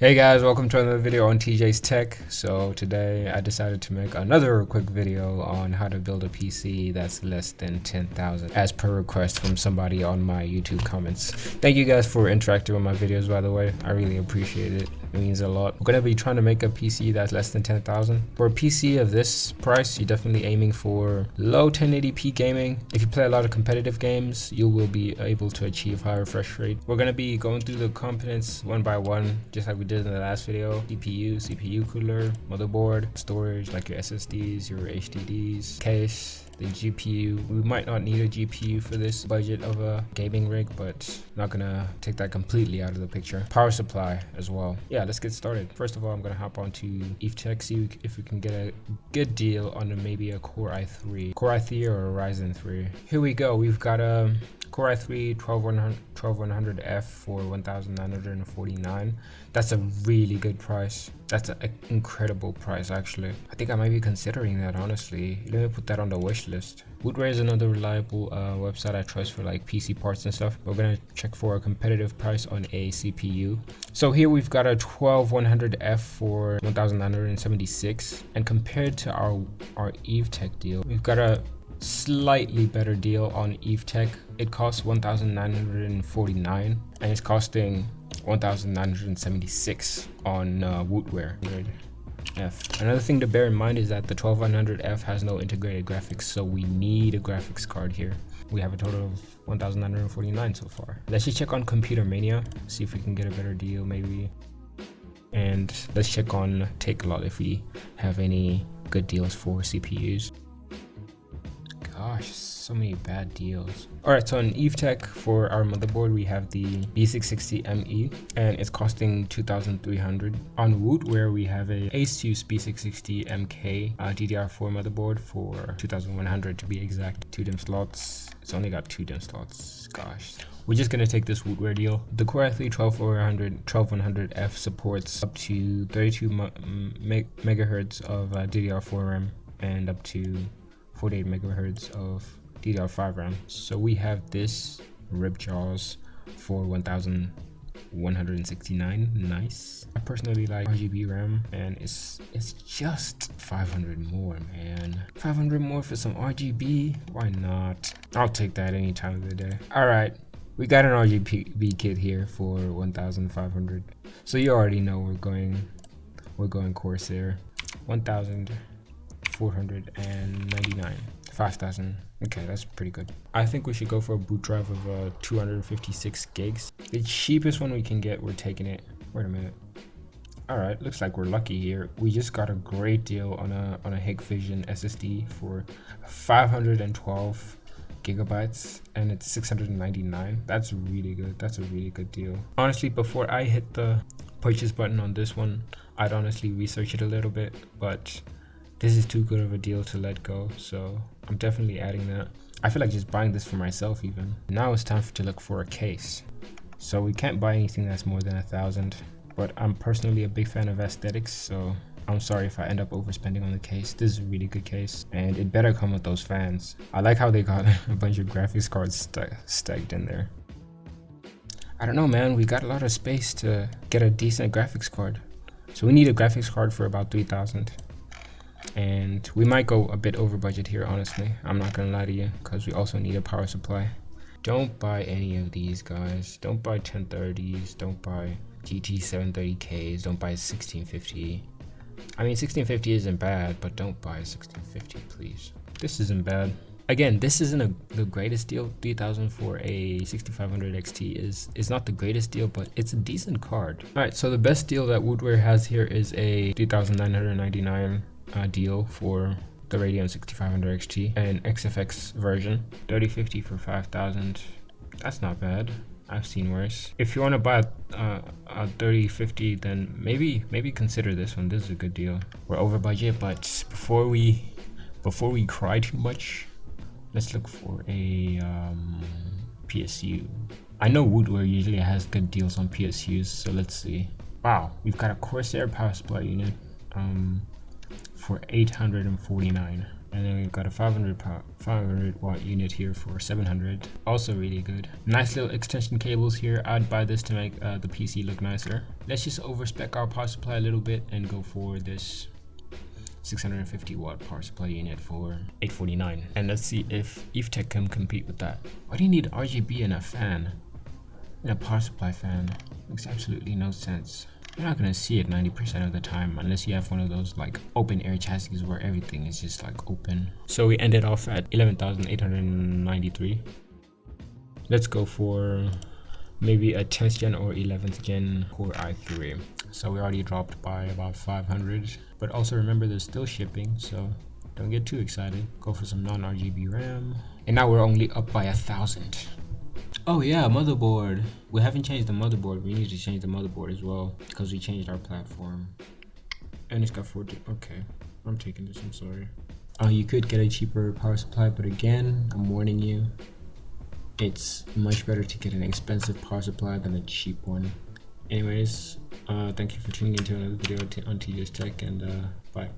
Hey guys, welcome to another video on TJ's Tech. So today I decided to make another quick video on how to build a PC that's less than 10,000 as per request from somebody on my YouTube comments. Thank you guys for interacting with my videos, by the way. I really appreciate it. It means a lot. We're gonna be trying to make a PC that's less than 10,000. For a PC of this price, you're definitely aiming for low 1080p gaming. If you play a lot of competitive games, you will be able to achieve higher refresh rate. We're gonna be going through the components one by one, just like we did in the last video. CPU cooler, motherboard, storage like your SSDs, your HDDs, case, the GPU. We might not need a GPU for this budget of a gaming rig, but not gonna take that completely out of the picture. Power supply as well. Yeah, let's get started. First of all, I'm gonna hop onto evetech, see if we can get a good deal on maybe a Core i3 or a Ryzen 3. Here we go. We've got a Core i3 12100F for 1,949. That's a really good price. That's an incredible price, actually. I think I might be considering that, honestly. Let me put that on the wish list. Wootware is another reliable website I trust for like PC parts and stuff. We're gonna check for a competitive price on a CPU. So here we've got a 12100F for 1,976, and compared to our evetech deal, we've got a slightly better deal on evetech. It costs 1,949 and it's costing 1,976 on Wootware. Another thing to bear in mind is that the 12100F has no integrated graphics, so we need a graphics card here. We have a total of 1,949 so far. Let's just check on Computer Mania, see if we can get a better deal maybe. And let's check on Takealot if we have any good deals for CPUs. Gosh, so many bad deals. Alright, so on evetech for our motherboard, we have the B660ME and it's costing 2,300. On Wootware, we have a Asus B660MK DDR4 motherboard for 2,100 to be exact. 2 DIMM slots. It's only got 2 DIMM slots. Gosh. We're just gonna take this Wootware deal. The Core i3 12100F supports up to 32 megahertz of DDR4 RAM and up to 48 megahertz of DDR5 RAM. So we have this Ripjaws for 1,169. Nice. I personally like RGB RAM, and it's just 500 more, man. 500 more for some RGB? Why not? I'll take that any time of the day. All right, we got an RGB kit here for 1,500. So you already know we're going Corsair. 1,499. 5,000. Okay, that's pretty good. I think we should go for a boot drive of 256 gigs. The cheapest one we can get, we're taking it. Wait a minute. All right, looks like we're lucky here. We just got a great deal on a Hikvision SSD for 512 gigabytes, and it's 699. That's really good. That's a really good deal. Honestly, before I hit the purchase button on this one, I'd honestly research it a little bit, but this is too good of a deal to let go, so I'm definitely adding that. I feel like just buying this for myself even. Now it's time to look for a case. So we can't buy anything that's more than 1,000, but I'm personally a big fan of aesthetics, so I'm sorry if I end up overspending on the case. This is a really good case, and it better come with those fans. I like how they got a bunch of graphics cards stacked in there. I don't know, man, we got a lot of space to get a decent graphics card. So we need a graphics card for about 3,000. And we might go a bit over budget here, honestly. I'm not gonna lie to you, because we also need a power supply. Don't buy any of these, guys. Don't buy 1030s, don't buy GT 730Ks, don't buy 1650. I mean, 1650 isn't bad, but don't buy 1650, please. This isn't bad. Again, this isn't the greatest deal. 3,000 for a 6500 XT is not the greatest deal, but it's a decent card. All right, so the best deal that Wootware has here is a 3,999 deal for the Radeon 6500 XT and XFX version. 3050 for 5,000. That's not bad. I've seen worse. If you want to buy a 3050, then maybe consider this one. This is a good deal. We're over budget, but before we cry too much, let's look for a PSU. I know Wootware usually has good deals on PSUs, so let's see. Wow, we've got a Corsair power supply unit for 849. And then we've got a 500 watt unit here for 700. Also really good. Nice little extension cables here. I'd buy this to make the PC look nicer. Let's just overspec our power supply a little bit and go for this 650 watt power supply unit for $849. And let's see if evetech can compete with that. Why do you need RGB in a fan? In a power supply fan? Makes absolutely no sense. You're not gonna see it 90% of the time unless you have one of those like open air chassis where everything is just like open. So we ended off at 11,893. Let's go for maybe a 10th gen or 11th gen Core i3. So we already dropped by about 500, but also remember there's still shipping, so don't get too excited. Go for some non-RGB RAM. And now we're only up by 1,000. Oh yeah, motherboard. We haven't changed the motherboard. We need to change the motherboard as well because we changed our platform. And it's got 14. Okay, I'm taking this. I'm sorry. You could get a cheaper power supply, but again, I'm warning you. It's much better to get an expensive power supply than a cheap one. Anyways, thank you for tuning into another video on Tedious Tech, and bye.